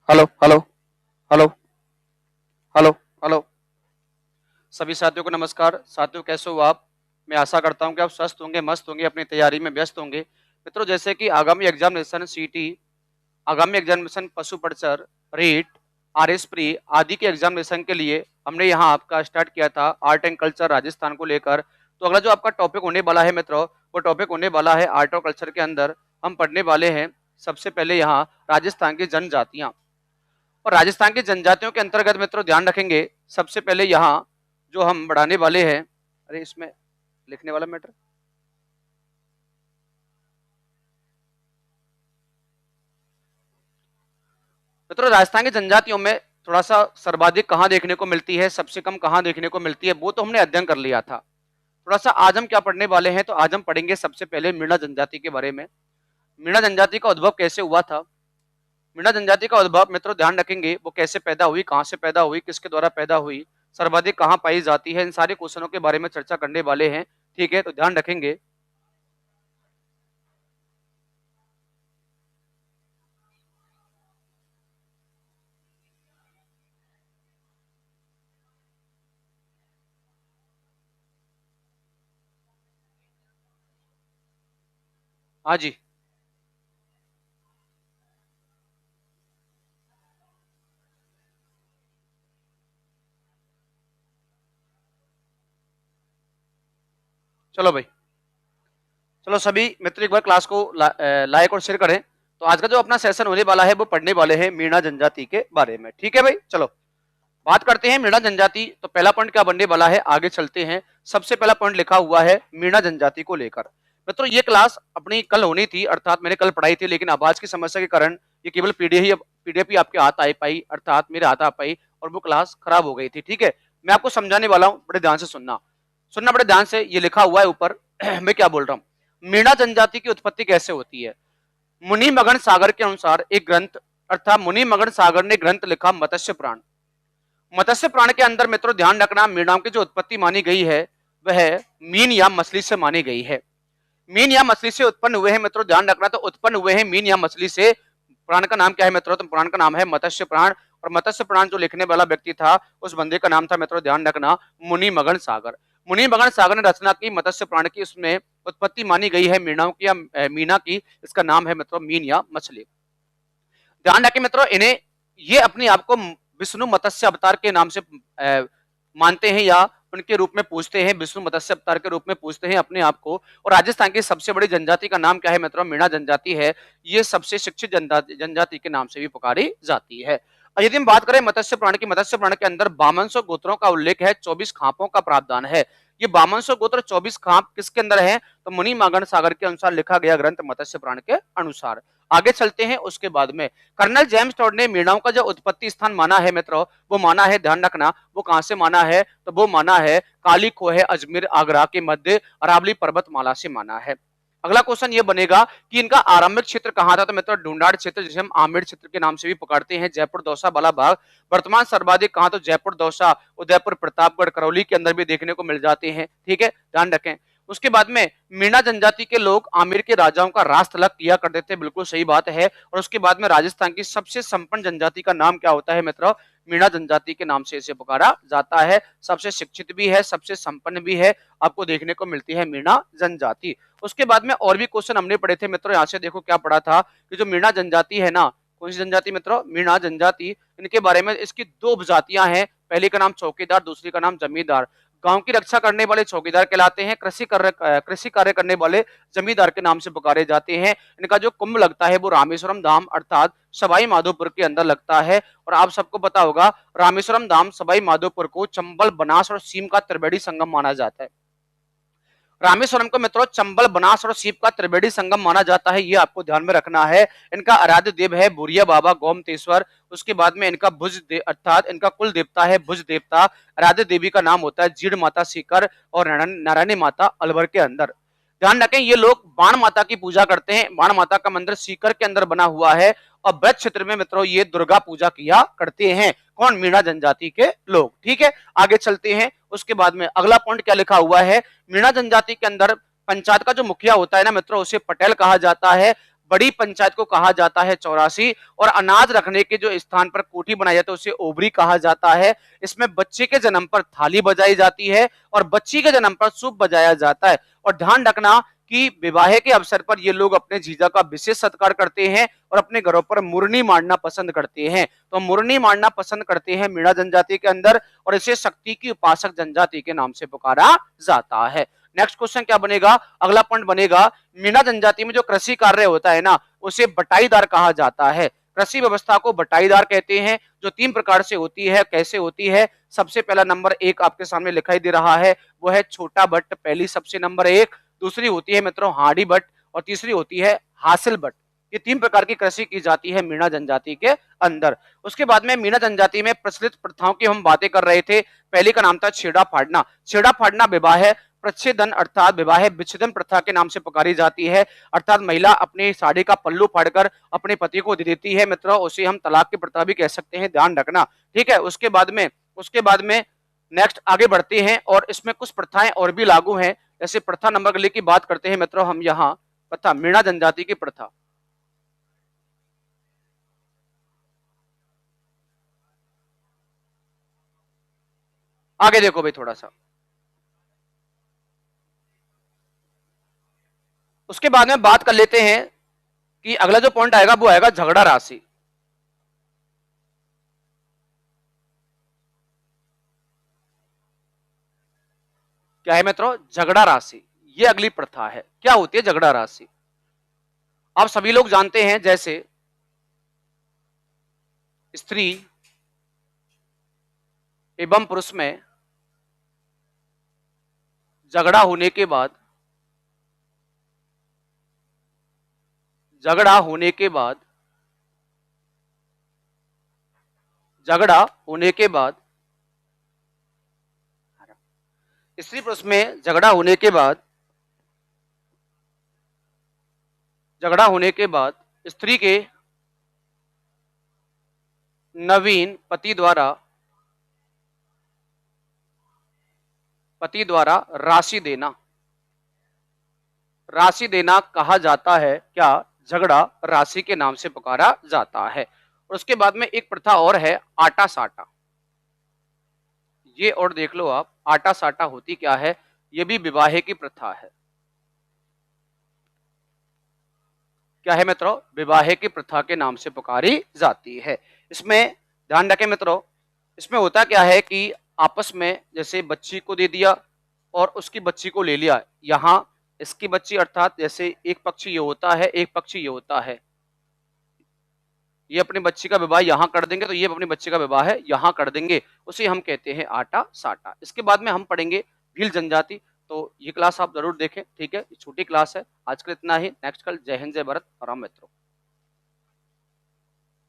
Hello hello hello hello hello. सभी साथियों को नमस्कार। साथियों, कैसे हो आप? मैं आशा करता हूं कि आप स्वस्थ होंगे, मस्त होंगे, अपनी तैयारी में व्यस्त होंगे। मित्रों, जैसे कि आगामी एग्जामिनेशन सीटी, आगामी एग्जामिनेशन पशु परिसर, रीट, आरएस प्री आदि के एग्जामिनेशन के लिए हमने यहाँ आपका स्टार्ट किया था आर्ट एंड कल्चर राजस्थान को लेकर। तो अगला जो आपका टॉपिक होने वाला है मित्रों, वो टॉपिक होने वाला है आर्ट और कल्चर के अंदर हम पढ़ने वाले हैं सबसे पहले यहाँ राजस्थान की जनजातियां। और राजस्थान की जनजातियों के अंतर्गत मित्रों ध्यान रखेंगे, सबसे पहले यहाँ जो हम बढ़ाने वाले हैं, अरे इसमें लिखने वाला मैटर, मित्रों राजस्थान की जनजातियों में थोड़ा सा सर्वाधिक कहाँ देखने को मिलती है, सबसे कम कहाँ देखने को मिलती है, वो तो हमने अध्ययन कर लिया था। थोड़ा सा आज हम क्या पढ़ने वाले हैं, तो आज हम पढ़ेंगे सबसे पहले मीणा जनजाति के बारे में। मीणा जनजाति का उद्भव कैसे हुआ था? मीणा जनजाति का उद्भव मित्रों ध्यान रखेंगे, वो कैसे पैदा हुई, कहां से पैदा हुई, किसके द्वारा पैदा हुई, सर्वाधिक कहां पाई जाती है, इन सारे क्वेश्चनों के बारे में चर्चा करने वाले हैं। ठीक है, तो ध्यान रखेंगे। हाँ जी, चलो भाई, चलो सभी मित्र एक बार क्लास को लाइक और शेयर करें। तो आज का जो अपना सेशन होने वाला है, वो पढ़ने वाले हैं मीणा जनजाति के बारे में। ठीक है भाई, चलो बात करते हैं मीणा जनजाति। तो पहला पॉइंट क्या बनने वाला है, आगे चलते हैं। सबसे पहला पॉइंट लिखा हुआ है मीणा जनजाति को लेकर। मित्रों ये क्लास अपनी कल होनी थी, अर्थात मैंने कल पढ़ाई थी, लेकिन आवाज की समस्या के कारण ये केवल पीडीएफ ही आपके हाथ आ पाई, अर्थात मेरे हाथ आ पाई, और वो क्लास खराब हो गई थी। ठीक है, मैं आपको समझाने वाला हूँ, बड़े ध्यान से सुनना, सुनना बड़े ध्यान से। ये लिखा हुआ है ऊपर मैं क्या बोल रहा हूँ। मीणा जनजाति की उत्पत्ति कैसे होती है? मुनि मगन सागर के अनुसार एक ग्रंथ, अर्थात मुनि मगन सागर ने ग्रंथ लिखा मत्स्य पुराण। मत्स्य पुराण के अंदर मित्रों ध्यान रखना, मीणाओं की जो उत्पत्ति मानी गई है वह मीन या मछली से मानी गई है। मीन या मछली से उत्पन्न हुए हैं मित्रों, ध्यान रखना, तो उत्पन्न हुए हैं मीन या मछली से। पुराण का नाम क्या है मित्रों? तो पुराण का नाम है मत्स्य पुराण। और मत्स्य पुराण जो लिखने वाला व्यक्ति था, उस बंदे का नाम था मित्रों, ध्यान रखना, मुनि मगन सागर। मुनि मगन सागर ने रचना की मत्स्य पुराण की, उसमें उत्पत्ति मानी गई है मीनाओं की या मीना की। इसका नाम है मित्रों मीन या मछली। ध्यान रखें मित्रों, इन्हें ये अपने आप को विष्णु मत्स्य अवतार के नाम से मानते हैं, या उनके रूप में पूछते हैं, विष्णु मत्स्य अवतार के रूप में पूछते हैं अपने आप को। और राजस्थान की सबसे बड़ी जनजाति का नाम क्या है मित्रों? मीणा जनजाति है। ये सबसे शिक्षित जनजाति के नाम से भी पुकारी जाती है। और यदि हम बात करें मत्स्य पुराण की, मत्स्य पुराण के अंदर 5200 गोत्रों का उल्लेख है, 24 खापों का प्रावधान है। ये 5200 गोत्र 24 खाप किसके अंदर है? तो मुनि मगन सागर के अनुसार लिखा गया ग्रंथ मत्स्य पुराण के अनुसार। आगे चलते हैं, उसके बाद में कर्नल जेम्स टॉड ने मीणाओं का जो उत्पत्ति स्थान माना है मित्रों, वो माना है, ध्यान रखना, वो कहां से माना है? तो वो माना है काली खोह अजमेर आगरा के मध्य अरावली पर्वतमाला से माना है। अगला क्वेश्चन ये बनेगा कि इनका आरंभिक क्षेत्र कहां था? तो मित्रों ढूंढाड़ क्षेत्र, जिसे हम आमेर क्षेत्र के नाम से भी पुकारते हैं, जयपुर दौसा वाला भाग। वर्तमान सर्वाधिक कहां? तो जयपुर दौसा उदयपुर प्रतापगढ़ करौली के अंदर भी देखने को मिल जाते हैं। ठीक है, ध्यान रखें। उसके बाद में मीणा जनजाति के लोग आमेर के राजाओं का रास तलक किया करते थे, बिल्कुल सही बात है। और उसके बाद में राजस्थान की सबसे संपन्न जनजाति का नाम क्या होता है मित्रों? मीणा जनजाति के नाम से इसे पुकारा जाता है। सबसे शिक्षित भी है, सबसे संपन्न भी है, आपको देखने को मिलती है मीणा जनजाति। उसके बाद में और भी क्वेश्चन हमने पढ़े थे मित्रों, यहाँ से देखो क्या पढ़ा था कि जो मीणा जनजाति है ना, कौन सी जनजाति मित्रों? मीणा जनजाति। इनके बारे में, इसकी दो उपजातियां हैं, पहले का नाम चौकीदार, दूसरी का नाम जमींदार। गांव की रक्षा करने वाले चौकीदार कहलाते हैं, कृषि कार्य करने वाले जमींदार के नाम से पुकारे जाते हैं। इनका जो कुंभ लगता है वो रामेश्वरम धाम अर्थात सवाई माधोपुर के अंदर लगता है। और आप सबको पता होगा रामेश्वरम धाम सवाई माधोपुर को चंबल, बनास और सीम का त्रिवेणी संगम माना जाता है। रामेश्वरम को मित्रों चंबल, बनास और सीप का त्रिवेणी संगम माना जाता है, ये आपको ध्यान में रखना है। इनका आराध्य देव है बुरिया बाबा गोमतेश्वर। उसके बाद में इनका अर्थात इनका कुल देवता है भुज देवता। आराध्य देवी का नाम होता है जीड़ माता सीकर और नारायणी माता अलवर के अंदर। ध्यान रखें, ये लोग बाण माता की पूजा करते हैं। बाण माता का मंदिर सीकर के अंदर बना हुआ है। और ब्रज क्षेत्र में मित्रों ये दुर्गा पूजा किया करते हैं। कौन? मीणा जनजाति के लोग। ठीक है, आगे चलते हैं। उसके बाद में अगला पॉइंट क्या लिखा हुआ है? मीणा जनजाति के अंदर पंचायत का जो मुखिया होता है ना मित्रों, उसे पटेल कहा जाता है। बड़ी पंचायत को कहा जाता है चौरासी, और अनाज रखने के जो स्थान पर कोठी बनाई जाती है उसे ओबरी कहा जाता है। इसमें बच्चे के जन्म पर थाली बजाई जाती है और बच्ची के जन्म पर सूप बजाया जाता है। और ध्यान रखना कि विवाह के अवसर पर ये लोग अपने जीजा का विशेष सत्कार करते हैं और अपने घरों पर मुरनी मारना पसंद करते हैं। तो मुरनी मारना पसंद करते हैं मीणा जनजाति के अंदर, और इसे शक्ति की उपासक जनजाति के नाम से पुकारा जाता है। नेक्स्ट क्वेश्चन क्या बनेगा, अगला पॉइंट बनेगा, मीणा जनजाति में जो कृषि कार्य होता है ना, उसे बटाईदार कहा जाता है। कृषि व्यवस्था को बटाईदार कहते हैं, जो 3 प्रकार से होती है। कैसे होती है, सबसे पहला नंबर 1 आपके सामने लिखाई दे रहा है, वो है छोटा बट, पहली सबसे नंबर 1। दूसरी होती है मित्रों हाड़ी बट, और तीसरी होती है हासिल बट। ये 3 प्रकार की कृषि की जाती है मीणा जनजाति के अंदर। उसके बाद में मीणा जनजाति में प्रचलित प्रथाओं की हम बातें कर रहे थे। पहली का नाम था छेड़ा फाड़ना। छेड़ा फाड़ना विवाह प्रच्छेदन अर्थात विवाह विच्छेदन प्रथा के नाम से पुकारी जाती है। अर्थात महिला अपनी साड़ी का पल्लू फाड़कर अपने पति को दे देती है मित्रों, उसे हम तलाक की प्रथा भी कह सकते हैं, ध्यान रखना, ठीक है। उसके बाद में नेक्स्ट आगे बढ़ते हैं, और इसमें कुछ प्रथाएं और भी लागू हैं। जैसे प्रथा नंबर अगले की बात करते हैं मित्रों हम यहाँ, प्रथा मीणा जनजाति की प्रथा। आगे देखो भाई थोड़ा सा, उसके बाद में बात कर लेते हैं कि अगला जो पॉइंट आएगा वो आएगा झगड़ा राशि। क्या है मित्रों, झगड़ा राशि, ये अगली प्रथा है। क्या होती है झगड़ा राशि, आप सभी लोग जानते हैं, जैसे स्त्री एवं पुरुष में झगड़ा होने के बाद, झगड़ा होने के बाद, झगड़ा होने के बाद, स्त्री पुरुष में झगड़ा होने के बाद, झगड़ा होने के बाद स्त्री के नवीन पति द्वारा राशि देना कहा जाता है। क्या, झगड़ा राशि के नाम से पुकारा जाता है। और उसके बाद में एक प्रथा और है आटा साटा। ये और देख लो आप, आटा साटा होती क्या है, ये भी विवाह की प्रथा है। क्या है मित्रों, विवाह की प्रथा के नाम से पुकारी जाती है। इसमें ध्यान रखें मित्रों, इसमें होता क्या है कि आपस में जैसे बच्ची को दे दिया और उसकी बच्ची को ले लिया। यहाँ इसकी बच्ची अर्थात जैसे एक पक्ष ये होता है, एक पक्ष ये होता है, ये अपनी बच्ची का विवाह यहाँ कर देंगे तो ये अपनी बच्ची का विवाह है यहाँ कर देंगे, उसे हम कहते हैं आटा साटा। इसके बाद में हम पढ़ेंगे भील जनजाति, तो ये क्लास आप जरूर देखें, ठीक है। छोटी क्लास है, आज कल इतना ही। नेक्स्ट कल जय हिंद जय भारत और राम मित्रों।